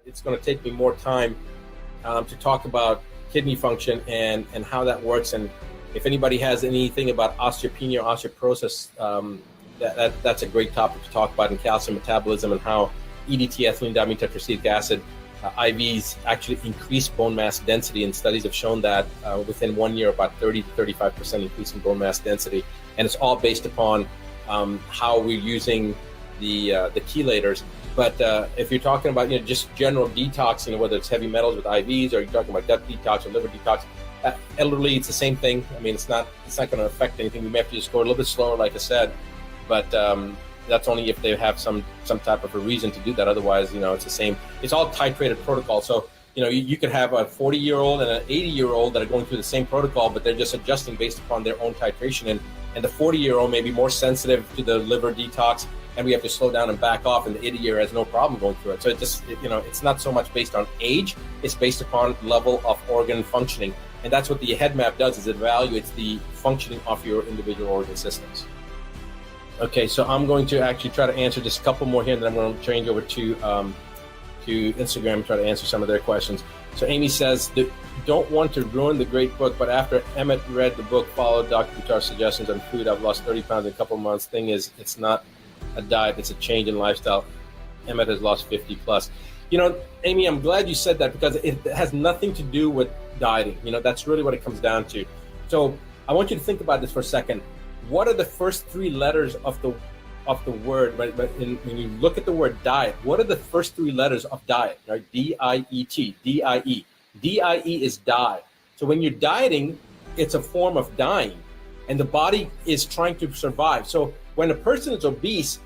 it's going to take me more time to talk about kidney function and how that works. And if anybody has anything about osteopenia or osteoporosis, that's a great topic to talk about, in calcium metabolism and how EDT, ethylene dimethyltetracetic acid, IVs actually increase bone mass density, and studies have shown that within 1 year, about 30 to 35% increase in bone mass density. And it's all based upon how we're using the chelators. But if you're talking about just general detox, whether it's heavy metals with IVs, or you're talking about gut detox or liver detox, elderly, it's the same thing. I mean, it's not going to affect anything. We may have to just go a little bit slower, like I said, but that's only if they have some type of a reason to do that. Otherwise, it's the same. It's all titrated protocol. So, you could have a 40-year-old and an 80-year-old that are going through the same protocol, but they're just adjusting based upon their own titration. And the 40-year-old may be more sensitive to the liver detox, and we have to slow down and back off, and the 80-year has no problem going through it. So it's not so much based on age, it's based upon level of organ functioning. And that's what the head map does, is it evaluates the functioning of your individual organ systems. Okay, so I'm going to actually try to answer just a couple more here, and then I'm going to change over to Instagram and try to answer some of their questions. So Amy says, don't want to ruin the great book, but after Emmett read the book, followed Dr. Buttar's suggestions on food, I've lost 30 pounds in a couple of months. Thing is, it's not a diet, it's a change in lifestyle. Emmett has lost 50 plus. Amy, I'm glad you said that, because it has nothing to do with dieting. That's really what it comes down to. So I want you to think about this for a second. What are the first three letters of the word, right? When you look at the word diet, what are the first three letters of diet, right? D-I-E-T, D-I-E. D-I-E is die. So when you're dieting, it's a form of dying, and the body is trying to survive. So when a person is obese,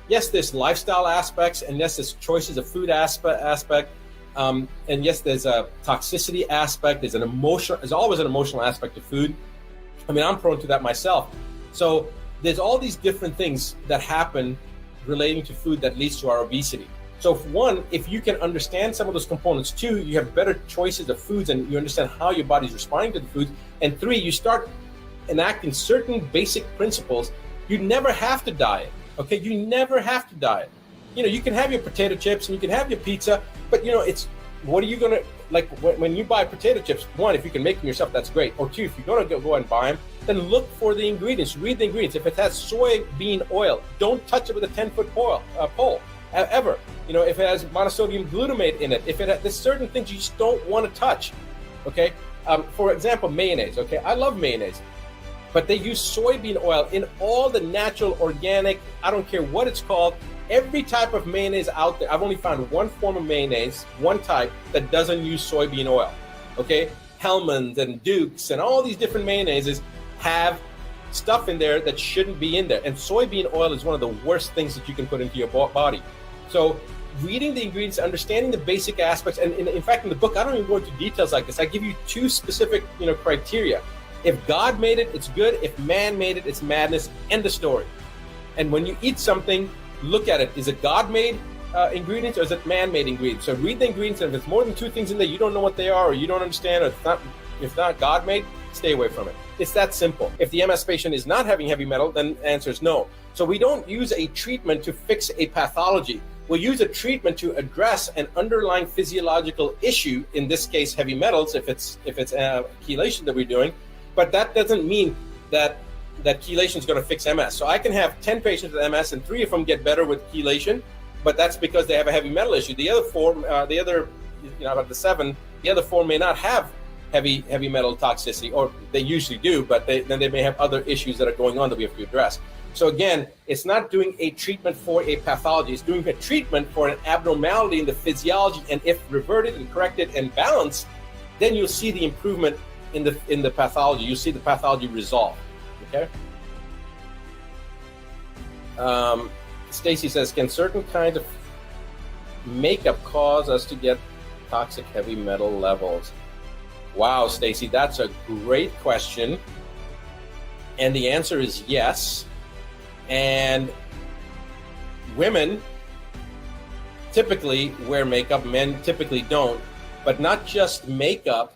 yes, there's lifestyle aspects, and yes, there's choices of food aspect, and yes, there's a toxicity aspect. There's always an emotional aspect to food. I mean, I'm prone to that myself. So there's all these different things that happen relating to food that leads to our obesity. So one, if you can understand some of those components, two, you have better choices of foods and you understand how your body's responding to the foods, and three, you start enacting certain basic principles, you never have to diet, okay? You never have to diet. You can have your potato chips and you can have your pizza, but what are you gonna, like when you buy potato chips, one, if you can make them yourself, that's great. Or two, if you're gonna go and buy them, then look for the ingredients, read the ingredients. If it has soybean oil, don't touch it with a 10-foot pole, ever. If it has monosodium glutamate in it, there's certain things you just don't want to touch, okay? For example, mayonnaise, okay? I love mayonnaise, but they use soybean oil in all the natural, organic, I don't care what it's called, every type of mayonnaise out there. I've only found one form of mayonnaise, one type, that doesn't use soybean oil, okay? Hellmann's and Duke's and all these different mayonnaises have stuff in there that shouldn't be in there. And soybean oil is one of the worst things that you can put into your body. So reading the ingredients, understanding the basic aspects, and in fact, in the book, I don't even go into details like this. I give you two specific, criteria. If God made it, it's good. If man made it, it's madness. End of story. And when you eat something, look at it. Is it God-made ingredients or is it man-made ingredients? So read the ingredients, and if it's more than two things in there, you don't know what they are, or you don't understand, or if not God-made, stay away from it. It's that simple. If the MS patient is not having heavy metal, then the answer is no. So we don't use a treatment to fix a pathology. We'll use a treatment to address an underlying physiological issue, in this case, heavy metals, if it's chelation that we're doing. But that doesn't mean that chelation is going to fix MS. So I can have 10 patients with MS and 3 of them get better with chelation, but that's because they have a heavy metal issue. The other 4, out of the 7, the other 4 may not have heavy metal toxicity, or they usually do, but then they may have other issues that are going on that we have to address. So again, it's not doing a treatment for a pathology, it's doing a treatment for an abnormality in the physiology, and if reverted and corrected and balanced, then you'll see the improvement in the pathology. You'll see the pathology resolve. Okay. Stacy says, can certain kinds of makeup cause us to get toxic heavy metal levels? Wow, Stacy, that's a great question. And the answer is yes. And women typically wear makeup, men typically don't, but not just makeup.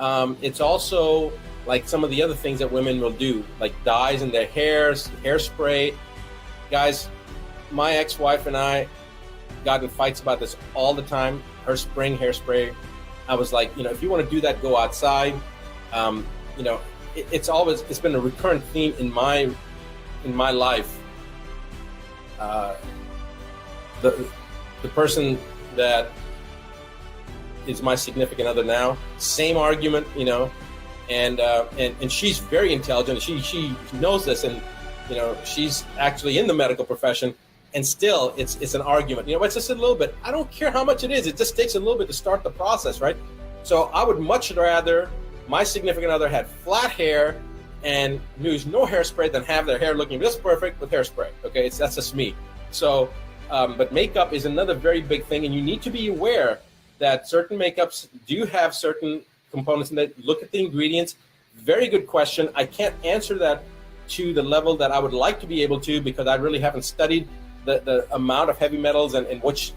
It's also like some of the other things that women will do, like dyes in their hair, hairspray. Guys, my ex-wife and I, got in fights about this all the time. Hairspray. I was like, if you want to do that, go outside. It's been a recurrent theme in my life. The person that is my significant other now, same argument, and she's very intelligent. She knows this, and she's actually in the medical profession, and still it's an argument. It's just a little bit. I don't care how much it is. It just takes a little bit to start the process, right? So I would much rather my significant other had flat hair and use no hairspray than have their hair looking just perfect with hairspray. Okay, that's just me. So, but makeup is another very big thing, and you need to be aware that certain makeups do have certain components in that. Look at the ingredients. Very good question. I can't answer that to the level that I would like to be able to, because I really haven't studied the amount of heavy metals and which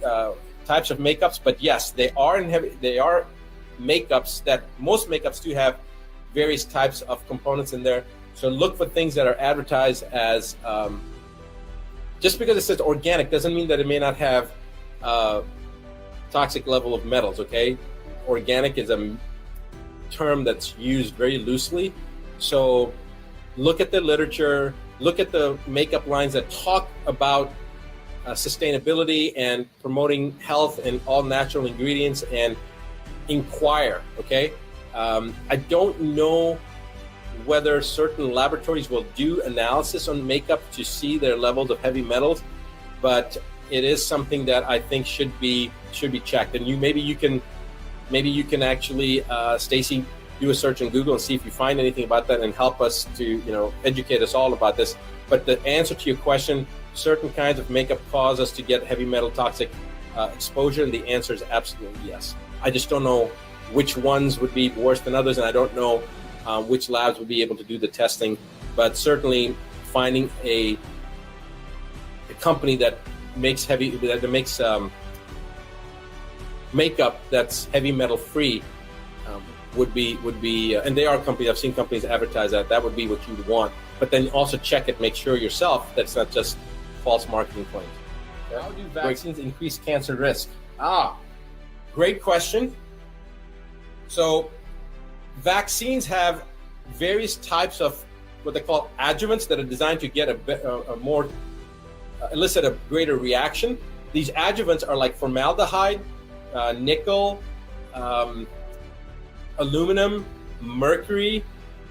types of makeups. But yes, they are makeups that most makeups do have various types of components in there. So look for things that are advertised as, just because it says organic doesn't mean that it may not have toxic level of metals, okay? Organic is a term that's used very loosely. So look at the literature, look at the makeup lines that talk about sustainability and promoting health and all natural ingredients, and inquire, okay? I don't know whether certain laboratories will do analysis on makeup to see their levels of heavy metals, but it is something that I think should be checked. And maybe you can actually, Stacy, do a search on Google and see if you find anything about that, and help us to educate us all about this. But the answer to your question, certain kinds of makeup cause us to get heavy metal toxic exposure, and the answer is absolutely yes. I just don't know which ones would be worse than others, and I don't know which labs would be able to do the testing. But certainly finding a company that makes makeup that's heavy metal free would be, and they are companies. I've seen companies advertise that would be what you would want. But then also check it, make sure yourself that's not just false marketing claims. Okay? How do vaccines increase cancer risk? Great question. So vaccines have various types of what they call adjuvants that are designed to get elicit a greater reaction. These adjuvants are like formaldehyde, nickel, aluminum, mercury,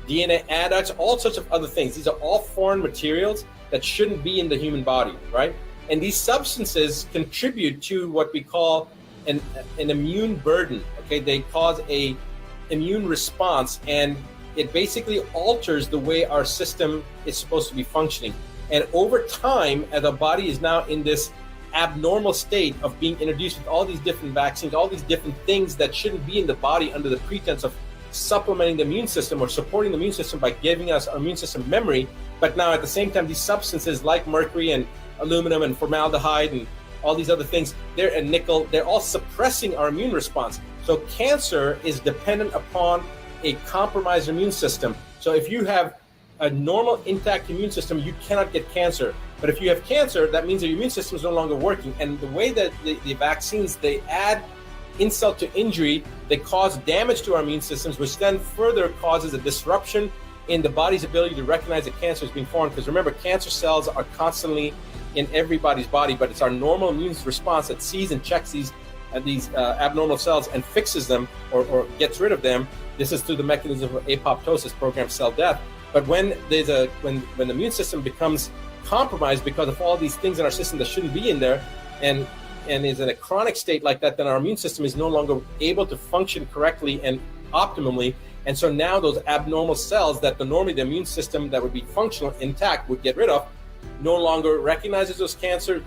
DNA adducts, all sorts of other things. These are all foreign materials that shouldn't be in the human body, right? And these substances contribute to what we call an immune burden. Okay, they cause a immune response, and it basically alters the way our system is supposed to be functioning. And over time, as our body is now in this abnormal state of being introduced with all these different vaccines, all these different things that shouldn't be in the body under the pretense of supplementing the immune system or supporting the immune system by giving us our immune system memory. But now at the same time, these substances like mercury and aluminum and formaldehyde and all these other things, and nickel, they're all suppressing our immune response. So cancer is dependent upon a compromised immune system. So if you have a normal intact immune system, you cannot get cancer. But if you have cancer, that means your immune system is no longer working. And the way that the vaccines, they add insult to injury, they cause damage to our immune systems, which then further causes a disruption in the body's ability to recognize that cancer is being formed. Because remember, cancer cells are constantly in everybody's body, but it's our normal immune response that sees and checks these abnormal cells and fixes them or gets rid of them. This is through the mechanism of apoptosis, programmed cell death. But when when the immune system becomes compromised because of all these things in our system that shouldn't be in there, and is in a chronic state like that, then our immune system is no longer able to function correctly and optimally. And so now those abnormal cells that normally the immune system that would be functional, intact, would get rid of, no longer recognizes those cancer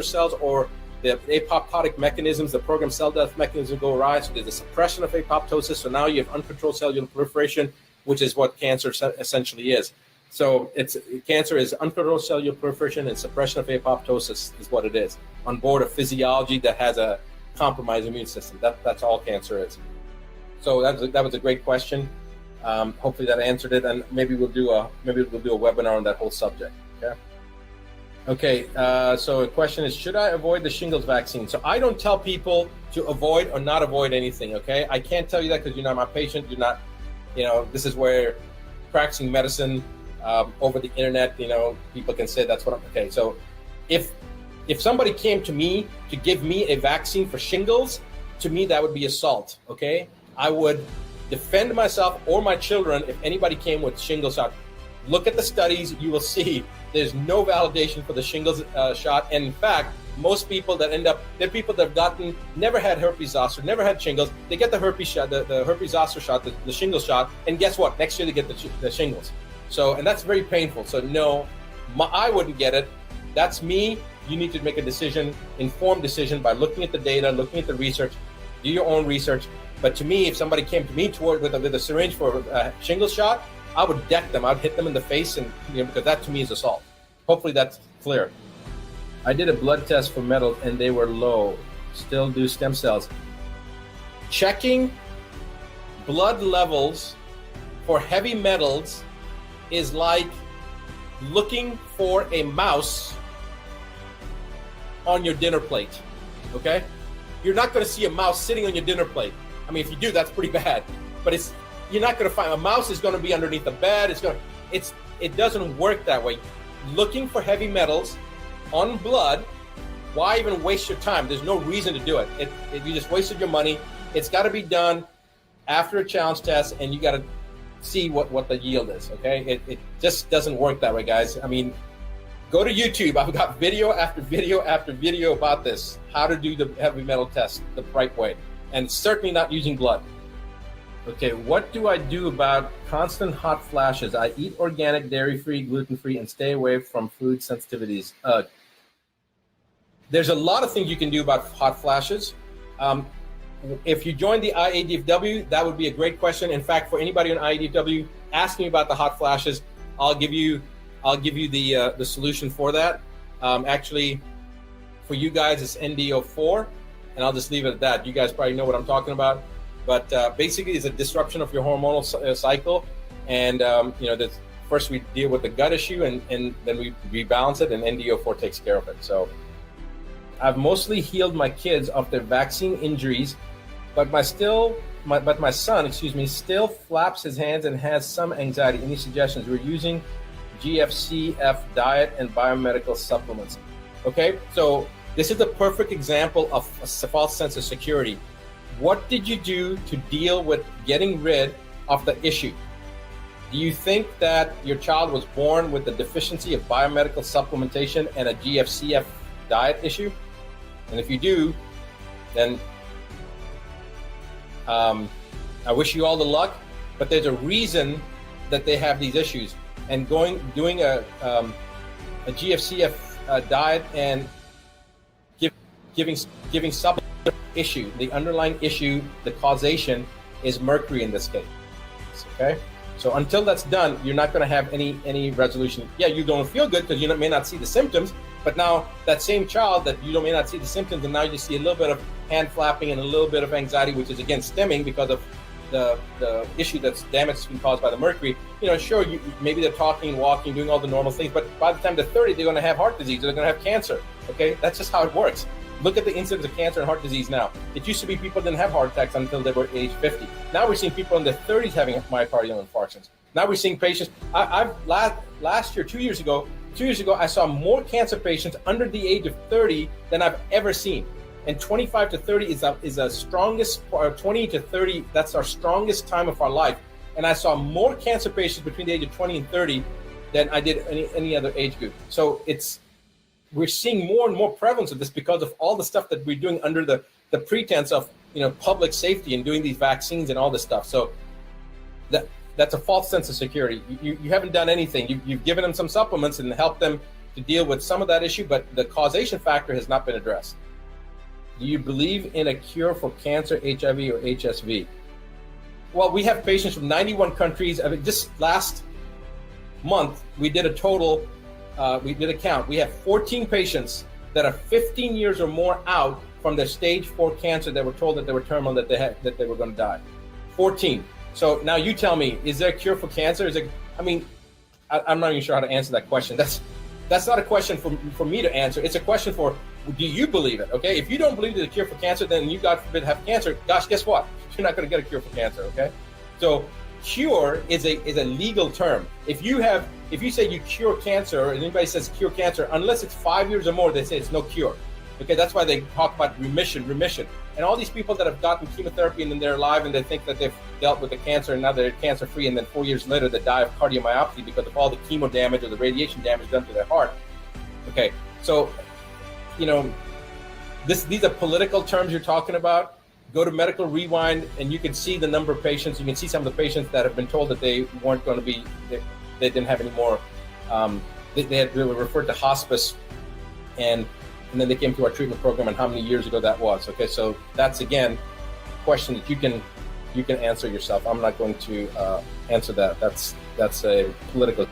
cells, or the apoptotic mechanisms, the programmed cell death mechanism go awry. So there's a suppression of apoptosis. So now you have uncontrolled cellular proliferation, which is what cancer essentially is. So cancer is uncontrolled cellular proliferation and suppression of apoptosis is what it is, on board a physiology that has a compromised immune system. That's all cancer is. So that was a great question. Hopefully that answered it, and maybe we'll do a webinar on that whole subject. Okay. Okay, so the question is, should I avoid the shingles vaccine? So I don't tell people to avoid or not avoid anything, okay? I can't tell you that because you're not my patient. You're not, this is where practicing medicine over the internet, people can say that's what I'm, okay. So if somebody came to me to give me a vaccine for shingles, to me, that would be assault, okay? I would defend myself or my children if anybody came with shingles shot. Look at the studies, you will see there's no validation for the shingles shot. And in fact, most people that end up, they're people that have never had herpes zoster, never had shingles. They get the herpes shot, the herpes zoster shot, the shingles shot, and guess what? Next year they get the shingles. So, and that's very painful. So no, I wouldn't get it. That's me. You need to make a decision, informed decision by looking at the data, looking at the research, do your own research. But to me, if somebody came to me with a syringe for a shingles shot, I would deck them. I'd hit them in the face, and because that to me is assault. Hopefully that's clear. I did a blood test for metals and they were low. Still do stem cells. Checking blood levels for heavy metals is like looking for a mouse on your dinner plate. Okay? You're not going to see a mouse sitting on your dinner plate. I mean, if you do, that's pretty bad. But you're not going to find a mouse is going to be underneath the bed. It doesn't work that way. Looking for heavy metals on blood, why even waste your time? There's no reason to do it. You just wasted your money. It's got to be done after a challenge test, and you got to see what the yield is. Okay, it just doesn't work that way, guys. I mean, go to YouTube. I've got video after video after video about this, how to do the heavy metal test the right way, and certainly not using blood. Okay, what do I do about constant hot flashes? I eat organic, dairy-free, gluten-free, and stay away from food sensitivities. There's a lot of things you can do about hot flashes. If you join the IADFW, that would be a great question. In fact, for anybody on IADFW asking about the hot flashes, I'll give you the solution for that. Actually, for you guys, it's NDO4, and I'll just leave it at that. You guys probably know what I'm talking about. But basically, it's a disruption of your hormonal cycle, and first we deal with the gut issue, and then we rebalance it, and NDO4 takes care of it. So I've mostly healed my kids of their vaccine injuries, but my son, still flaps his hands and has some anxiety. Any suggestions? We're using GFCF diet and biomedical supplements. Okay, so this is a perfect example of a false sense of security. What did you do to deal with getting rid of the issue? Do you think that your child was born with the deficiency of biomedical supplementation and a GFCF diet issue? And if you do, then I wish you all the luck, but there's a reason that they have these issues. And doing a GFCF diet and giving supplements issue, the underlying issue, the causation is mercury in this case. Okay, so until that's done, you're not going to have any resolution. Yeah, you don't feel good because you may not see the symptoms, but now that same child that you may not see the symptoms, and now you see a little bit of hand flapping and a little bit of anxiety, which is again stemming because of the issue that's damage been caused by the mercury. Sure, maybe they're talking, walking, doing all the normal things, but by the time they're 30, they're going to have heart disease, they're going to have cancer. Okay, that's just how it works. Look at the incidence of cancer and heart disease now. It used to be people didn't have heart attacks until they were age 50. Now we're seeing people in their 30s having myocardial infarctions. Now we're seeing patients. Last year, 2 years ago, I saw more cancer patients under the age of 30 than I've ever seen. And 25 to 30 is a strongest, or 20 to 30, that's our strongest time of our life. And I saw more cancer patients between the age of 20 and 30 than I did any other age group. So we're seeing more and more prevalence of this because of all the stuff that we're doing under the pretense of public safety and doing these vaccines and all this stuff. So that's a false sense of security. You haven't done anything. You've given them some supplements and helped them to deal with some of that issue, but the causation factor has not been addressed. Do you believe in a cure for cancer, HIV, or HSV? Well, we have patients from 91 countries. I mean, just last month, we did a total. We did a count. We have 14 patients that are 15 years or more out from their stage 4 cancer that were told that they were terminal, that they were going to die. 14. So now you tell me, is there a cure for cancer? I'm not even sure how to answer that question. That's That's not a question for me to answer. It's a question for, do you believe it? Okay, if you don't believe there's a cure for cancer, then you, God forbid, have cancer. Gosh, guess what? You're not going to get a cure for cancer. Okay, so cure is a legal term. If you say you cure cancer, or anybody says cure cancer, unless it's 5 years or more, they say it's no cure. Okay, that's why they talk about remission. And all these people that have gotten chemotherapy and then they're alive and they think that they've dealt with the cancer and now they're cancer free, and then 4 years later they die of cardiomyopathy because of all the chemo damage or the radiation damage done to their heart. Okay, so these are political terms you're talking about. Go to Medical Rewind and you can see the number of patients. You can see some of the patients that have been told that they weren't going to be, they didn't have any more. They were referred to hospice, and then they came to our treatment program, and how many years ago that was. Okay, so that's again a question that you can answer yourself. I'm not going to answer that. That's a political.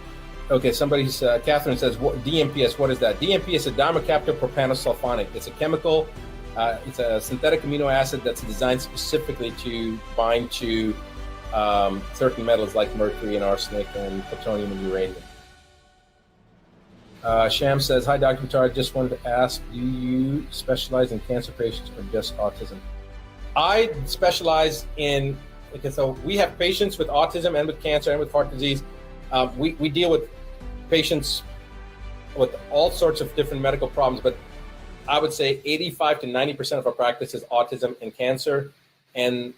Okay, Catherine says, DMPS, what is that? DMPS is a dimethylcaptopropanolsulfonate. It's a chemical, it's a synthetic amino acid that's designed specifically to bind to certain metals like mercury and arsenic and plutonium and uranium. Sham says, hi, Dr. Buttar, just wanted to ask, do you specialize in cancer patients or just autism? I specialize in, so we have patients with autism and with cancer and with heart disease. We deal with patients with all sorts of different medical problems, but I would say 85 to 90% of our practice is autism and cancer, and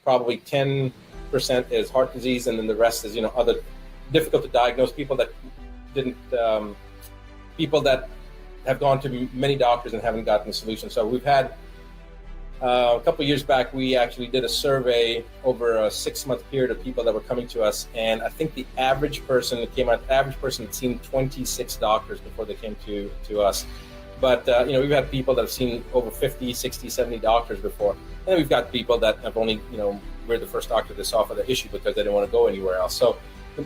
probably 10% is heart disease, and then the rest is, other difficult to diagnose people that people that have gone to many doctors and haven't gotten a solution. So we've had a couple of years back, we actually did a survey over a 6-month period of people that were coming to us, and I think the average person had seen 26 doctors before they came to us. But we've had people that have seen over 50, 60, 70 doctors before, and then we've got people that have only, we're the first doctor they saw for the issue because they didn't want to go anywhere else. So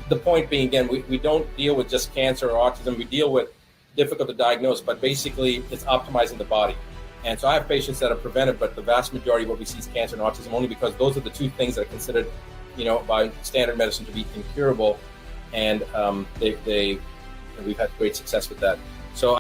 the point being, again, we don't deal with just cancer or autism. We deal with difficult to diagnose, but basically it's optimizing the body. And so I have patients that are prevented, but the vast majority of what we see is cancer and autism, only because those are the two things that are considered, by standard medicine to be incurable. And we've had great success with that. So